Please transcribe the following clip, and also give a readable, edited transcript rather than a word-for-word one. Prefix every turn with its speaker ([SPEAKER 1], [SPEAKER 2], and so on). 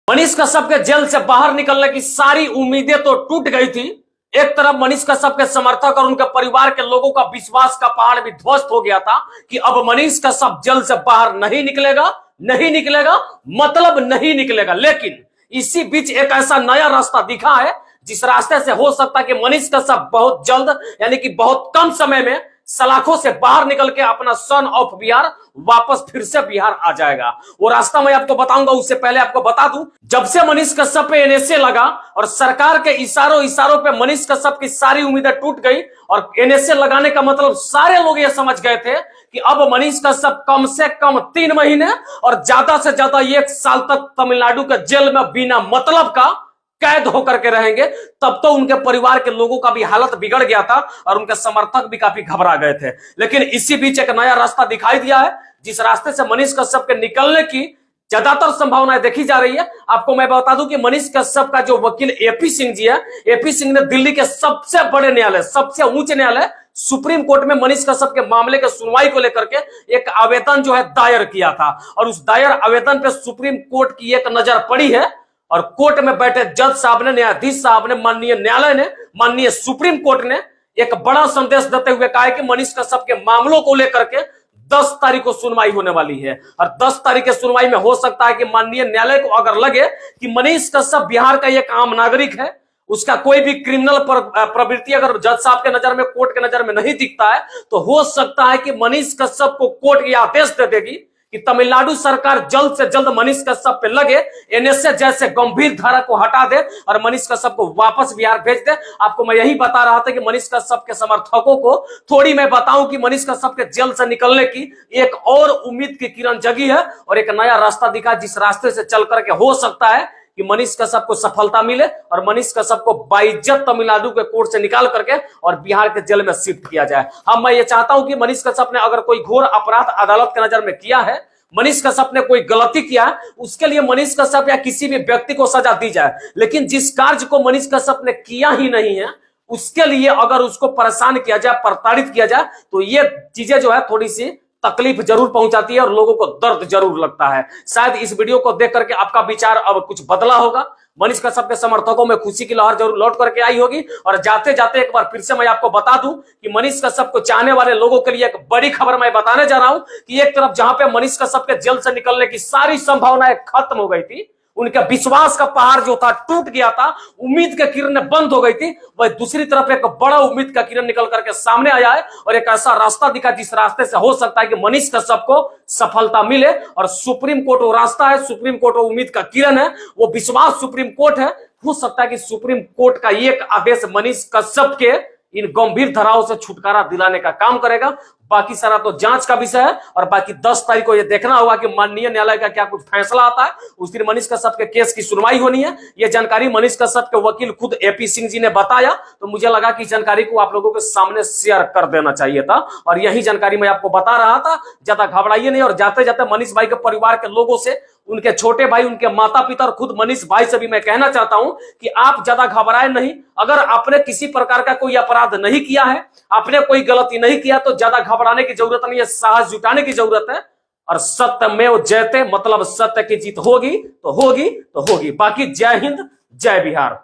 [SPEAKER 1] मनीष कश्यप के जेल से बाहर निकलने की सारी उम्मीदें तो टूट गई थी। एक तरफ मनीष कश्यप के समर्थक और उनके परिवार के लोगों का विश्वास का पहाड़ भी ध्वस्त हो गया था कि अब मनीष कश्यप जेल से बाहर नहीं निकलेगा, मतलब नहीं निकलेगा। लेकिन इसी बीच एक ऐसा नया रास्ता दिखा है जिस रास्ते से हो सकता है कि मनीष कश्यप बहुत जल्द यानी कि बहुत कम समय में सलाखों से बाहर निकल के अपना सन ऑफ बिहार वापस फिर से बिहार आ जाएगा। वो रास्ता मैं आपको बताऊंगा। उससे पहले आपको बता दूं, जब से मनीष कश्यप पे एनएसए लगा और सरकार के इशारों पे मनीष कश्यप की सारी उम्मीदें टूट गई और एनएसए लगाने का मतलब सारे लोग ये समझ गए थे कि अब मनीष कश्यप कम से कम 3 महीने और ज्यादा से ज्यादा 1 साल तक तमिलनाडु के जेल में बिना मतलब का कैद होकर के रहेंगे। तब तो उनके परिवार के लोगों का भी हालत बिगड़ गया था और उनके समर्थक भी काफी घबरा गए थे। लेकिन इसी बीच एक नया रास्ता दिखाई दिया है जिस रास्ते से मनीष कश्यप के निकलने की ज्यादातर संभावनाएं देखी जा रही है। आपको मैं बता दूं कि मनीष कश्यप का जो वकील एपी सिंह जी है, एपी सिंह ने दिल्ली के सबसे बड़े न्यायालय, सबसे उच्च न्यायालय सुप्रीम कोर्ट में मनीष कश्यप के मामले के सुनवाई को लेकर के एक आवेदन जो है दायर किया था और उस दायर आवेदन पे सुप्रीम कोर्ट की एक नजर पड़ी है और कोर्ट में बैठे जज साहब ने, न्यायाधीश साहब ने, माननीय न्यायालय ने, माननीय सुप्रीम कोर्ट ने एक बड़ा संदेश देते हुए कहा है कि मनीष कश्यप के मामलों को लेकर के 10 तारीख को सुनवाई होने वाली है और 10 तारीख के सुनवाई में हो सकता है कि माननीय न्यायालय को अगर लगे कि मनीष कश्यप बिहार का एक आम नागरिक है, उसका कोई भी क्रिमिनल प्रवृत्ति अगर जज साहब के नजर में, कोर्ट के नजर में नहीं दिखता है, तो हो सकता है कि मनीष कश्यप को कोर्ट ये आदेश दे देगी कि तमिलनाडु सरकार जल्द से जल्द मनीष कश्यप पे लगे, एनएसए जैसे गंभीर धारा को हटा दे और मनीष कश्यप को वापस बिहार भेज दे। आपको मैं यही बता रहा था कि मनीष कश्यप के समर्थकों को थोड़ी मैं बताऊं कि मनीष कश्यप के जेल से निकलने की एक और उम्मीद की किरण जगी है और एक नया रास्ता दिखा जिस रास्ते से चल करके हो सकता है कि मनीष कश्यप को सफलता मिले और मनीष कश्यप को बाइज्जत तमिलनाडु के कोर्ट से निकाल करके और बिहार के जेल में शिफ्ट किया जाए। हाँ, मैं ये चाहता हूं कि मनीष कश्यप ने अगर कोई घोर अपराध अदालत के नजर में किया है, मनीष कश्यप ने कोई गलती किया है, उसके लिए मनीष कश्यप या किसी भी व्यक्ति को सजा दी जाए। लेकिन जिस कार्य को मनीष कश्यप ने किया ही नहीं है उसके लिए अगर उसको परेशान किया जाए, प्रताड़ित किया जाए, तो ये चीजें जो है थोड़ी सी तकलीफ जरूर पहुंचाती है और लोगों को दर्द जरूर लगता है। शायद इस वीडियो को देख करके आपका विचार अब कुछ बदला होगा। मनीष कश्यप के समर्थकों में खुशी की लहर जरूर लौट करके आई होगी। और जाते जाते एक बार फिर से मैं आपको बता दूं कि मनीष कश्यप को चाहने वाले लोगों के लिए एक बड़ी खबर मैं बताने जा रहा हूं कि एक तरफ जहां पे मनीष कश्यप के जेल से निकलने की सारी संभावनाएं खत्म हो गई थी, उनके विश्वास का पहाड़ जो था टूट गया था, उम्मीद की किरणें बंद हो गई थी, वह दूसरी तरफ एक बड़ा उम्मीद का किरण निकल करके सामने आया है और एक ऐसा रास्ता दिखा जिस रास्ते से हो सकता है कि मनीष कश्यप को सफलता मिले। और सुप्रीम कोर्ट वो रास्ता है, सुप्रीम कोर्ट वो उम्मीद का किरण है, वो विश्वास सुप्रीम कोर्ट है। हो सकता है कि सुप्रीम कोर्ट का एक आदेश मनीष कश्यप के इन गंभीर धाराओं से छुटकारा दिलाने का काम करेगा। बाकी सारा तो जांच का विषय है और बाकी 10 तारीख को यह देखना होगा कि माननीय न्यायालय का क्या कुछ फैसला आता है। उस दिन मनीष कश्यप के केस की सुनवाई होनी है। यह जानकारी मनीष कश्यप के वकील खुद एपी सिंह जी ने बताया, तो मुझे लगा कि जानकारी को आप लोगों के सामने शेयर कर देना चाहिए था और यही जानकारी मैं आपको बता रहा था। ज्यादा घबराइए नहीं और जाते जाते मनीष भाई के परिवार के लोगों से, उनके छोटे भाई, उनके माता पिता और खुद मनीष भाई से भी मैं कहना चाहता हूं कि आप ज्यादा घबराए नहीं। अगर आपने किसी प्रकार का कोई अपराध नहीं किया है, आपने कोई गलती नहीं किया, तो ज्यादा घबराने की जरूरत नहीं है, साहस जुटाने की जरूरत है। और सत्यमेव जयते, मतलब सत्य की जीत होगी तो होगी तो होगी। बाकी जय हिंद, जय बिहार।